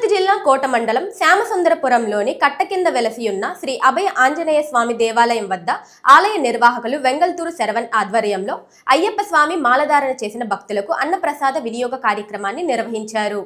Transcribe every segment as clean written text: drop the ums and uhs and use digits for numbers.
తిరుపతి జిల్లా కోట మండలం శ్యామసుందరపురంలోని కట్ట కింద వెలసియున్న శ్రీ అభయ ఆంజనేయ స్వామి దేవాలయం వద్ద ఆలయ నిర్వాహకులు వెంగల్తూరు శరవణ్ ఆధ్వర్యంలో అయ్యప్ప స్వామి మాలధారణ చేసిన భక్తులకు అన్నప్రసాద వినియోగ కార్యక్రమాన్ని నిర్వహించారు.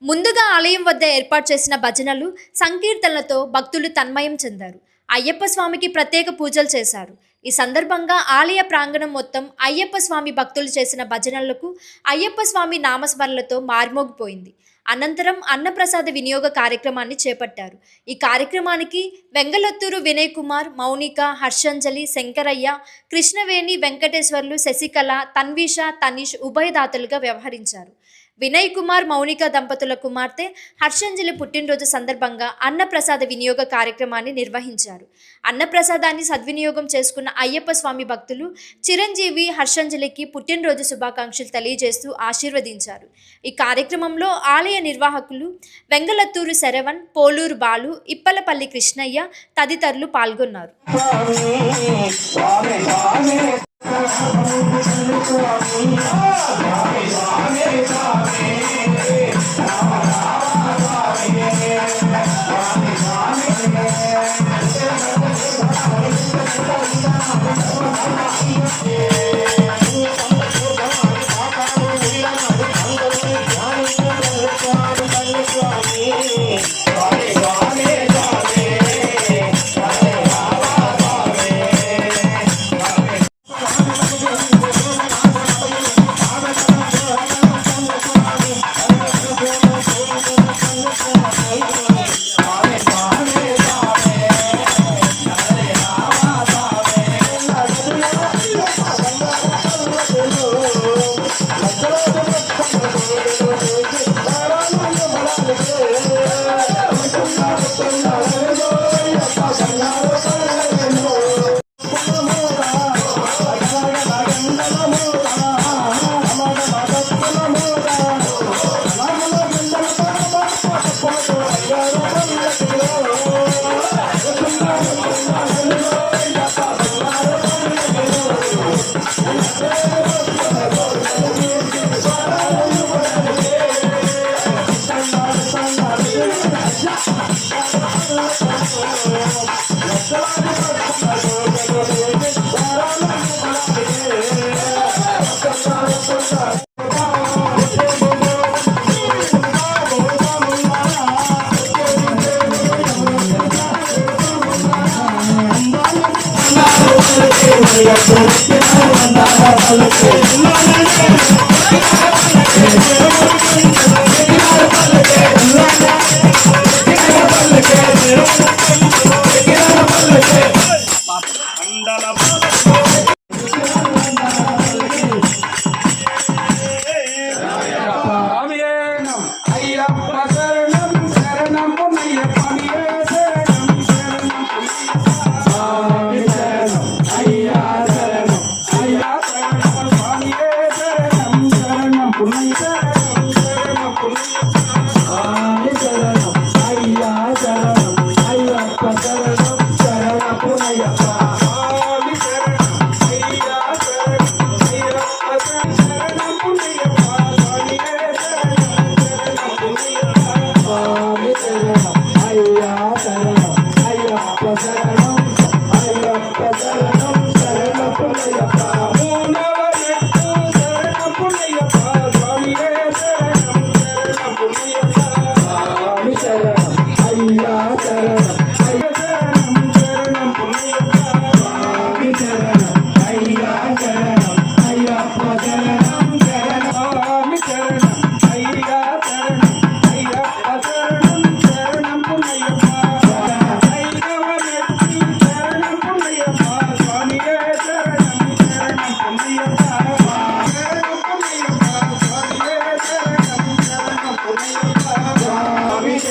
ముందుగా ఆలయం వద్ద ఏర్పాటు చేసిన భజనలు, సంకీర్తనలతో భక్తులు తన్మయం చెందారు. అయ్యప్ప స్వామికి ప్రత్యేక పూజలు చేశారు. ఈ సందర్భంగా ఆలయ ప్రాంగణం మొత్తం అయ్యప్ప స్వామి భక్తులు చేసిన భజనలకు, అయ్యప్ప స్వామి నామస్మరణలతో మార్మోగిపోయింది. అనంతరం అన్నప్రసాద వినియోగ కార్యక్రమాన్ని చేపట్టారు. ఈ కార్యక్రమానికి వెంగళత్తూరు వినయ్ కుమార్, మౌనిక, హర్షంజలి, శంకరయ్య, కృష్ణవేణి, వెంకటేశ్వర్లు, శశికళ, తన్విష, తనీష్ ఉభయదాతలుగా వ్యవహరించారు. వినయ్ కుమార్, మౌనిక దంపతుల కుమార్తె హర్షంజలి పుట్టినరోజు సందర్భంగా అన్నప్రసాద వినియోగ కార్యక్రమాన్ని నిర్వహించారు. అన్నప్రసాదాన్ని సద్వినియోగం చేసుకున్న అయ్యప్ప స్వామి భక్తులు చిరంజీవి హర్షంజలికి పుట్టినరోజు శుభాకాంక్షలు తెలియజేస్తూ ఆశీర్వదించారు. ఈ కార్యక్రమంలో ఆలయ నిర్వాహకులు వెంగళత్తూరు శరవణ్, పోలూరు బాలు, ఇప్పలపల్లి కృష్ణయ్య తదితరులు పాల్గొన్నారు.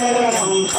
శరణం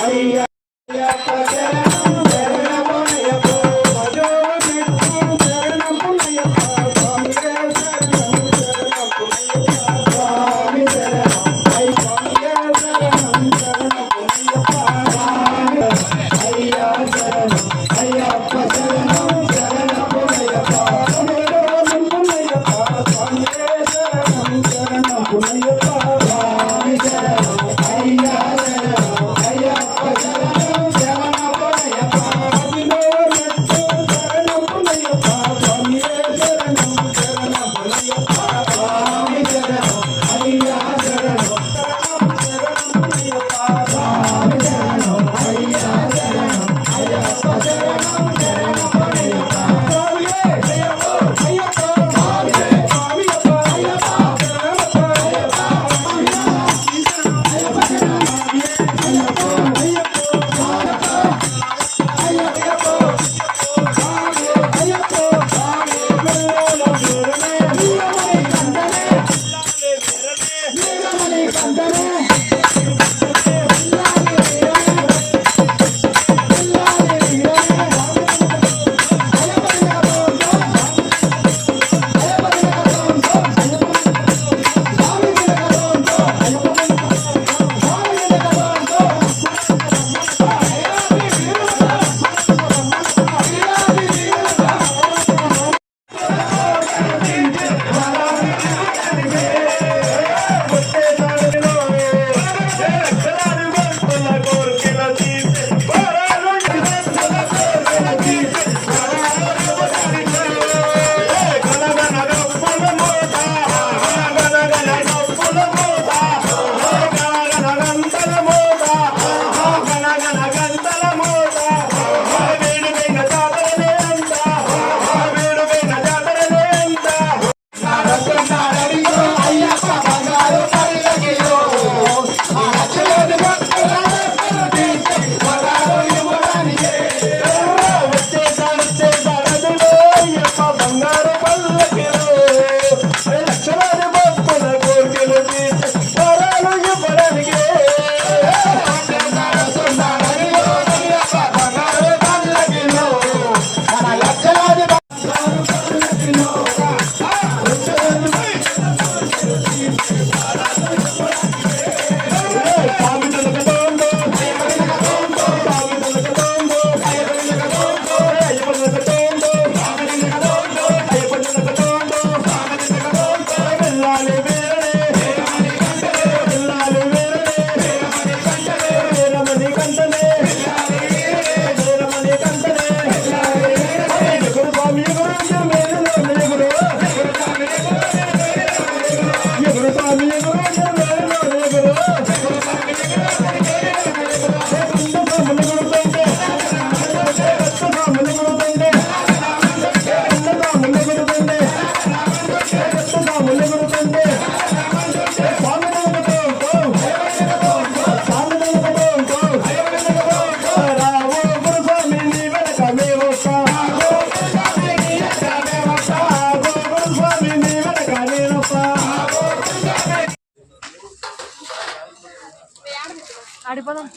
ఆడిపోదాం.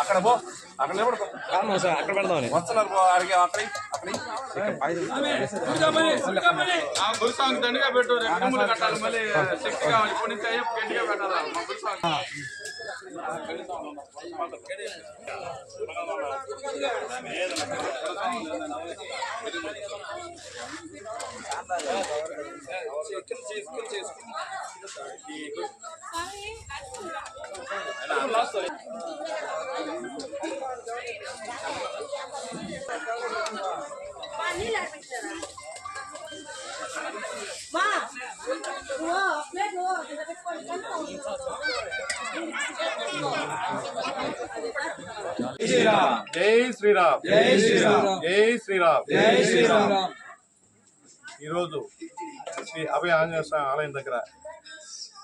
అక్కడ పో, అక్కడ నిలబడుకో. అక్కడ పెడదామని వస్తున్నారు. గురుసాంగ్ దండిగా పెట్టు, రెక్కములు కట్టాలి, మళ్ళీ శక్తి కావాలి. ఇప్పటి నుంచి అయ్యప్ప గట్టిగా పెట్టాలా మా గురుసాంగ్. జై శ్రీరామ్, జై శ్రీరామ్, జై శ్రీరామ్, జై శ్రీరామ్. ఈరోజు శ్రీ అభయ ఆంజనేయ స్వామి ఆలయం దగ్గర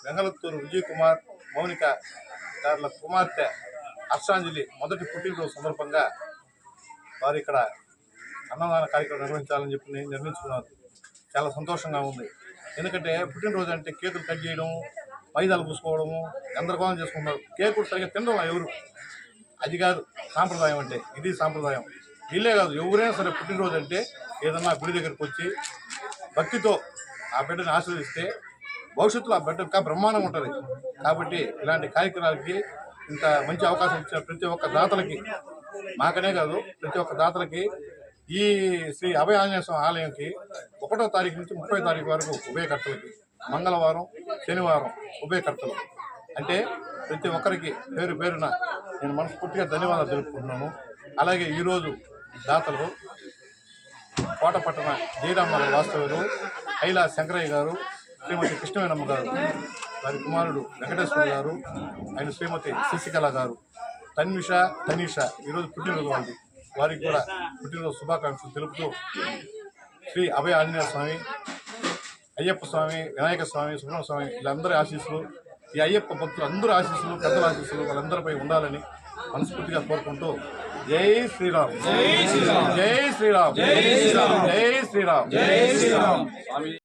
వెంగళత్తూరు విజయ్ కుమార్ మౌనిక గారుల కుమార్తె హర్షాంజలి మొదటి పుట్టినరోజు సందర్భంగా వారు ఇక్కడ అన్నదాన కార్యక్రమం నిర్వహించాలని చెప్పి నిర్ణయించుకున్నారు. చాలా సంతోషంగా ఉంది. ఎందుకంటే పుట్టినరోజు అంటే కేకులు కట్ చేయడం, మైదాలు పూసుకోవడము, గందరగోళం చేసుకుంటారు. కేకులు సరిగ్గా తినడం ఎవరు, అది కాదు సాంప్రదాయం అంటే. ఇది సాంప్రదాయం. వీళ్ళే కాదు, ఎవరైనా సరే పుట్టినరోజు అంటే ఏదన్నా గుడి దగ్గరికి వచ్చి భక్తితో ఆ బిడ్డని ఆశీర్వదిస్తే భవిష్యత్తులో ఆ బిడ్డ ఇంకా బ్రహ్మాండంగా ఉంటుంది. కాబట్టి ఇలాంటి కార్యక్రమాలకి ఇంత మంచి అవకాశం ఇచ్చిన ప్రతి ఒక్క దాతలకి, మాకనే కాదు ప్రతి ఒక్క దాతలకి, ఈ శ్రీ అభయ ఆంజనేయ స్వామి ఆలయంకి 1వ తారీఖు నుంచి 30వ తారీఖు వరకు ఉభయకర్తలకి, మంగళవారం శనివారం ఉభయకర్తలు అంటే ప్రతి ఒక్కరికి పేరు పేరున నేను మనస్ఫూర్తిగా ధన్యవాదాలు తెలుపుకుంటున్నాను. అలాగే ఈరోజు దాతలు కోటపట్టణ జయరామారావు వాస్తవులు, ఐలా శంకరయ్య గారు, శ్రీమతి కృష్ణవేణమ్మ గారు, వారి కుమారుడు వెంకటేశ్వర గారు, ఆయన శ్రీమతి శశికళ గారు, తనీష ఈరోజు పుట్టినరోజు వాళ్ళది. వారికి కూడా పుట్టినరోజు శుభాకాంక్షలు తెలుపుతూ శ్రీ అభయ ఆంజనేయ స్వామి, అయ్యప్ప స్వామి, వినాయక స్వామి, సుబ్రహ్మణ్య స్వామి వీళ్ళందరి ఆశీస్సులు, ఈ అయ్యప్ప భక్తులు అందరూ ఆశీస్సులు, పెద్దల ఆశీస్సులు వాళ్ళందరిపై ఉండాలని మనస్ఫూర్తిగా కోరుకుంటూ జై శ్రీరామ్, జై శ్రీరామ్, జై శ్రీరామ్, జై శ్రీరామ్, జై శ్రీరామ్, జై శ్రీరామ్.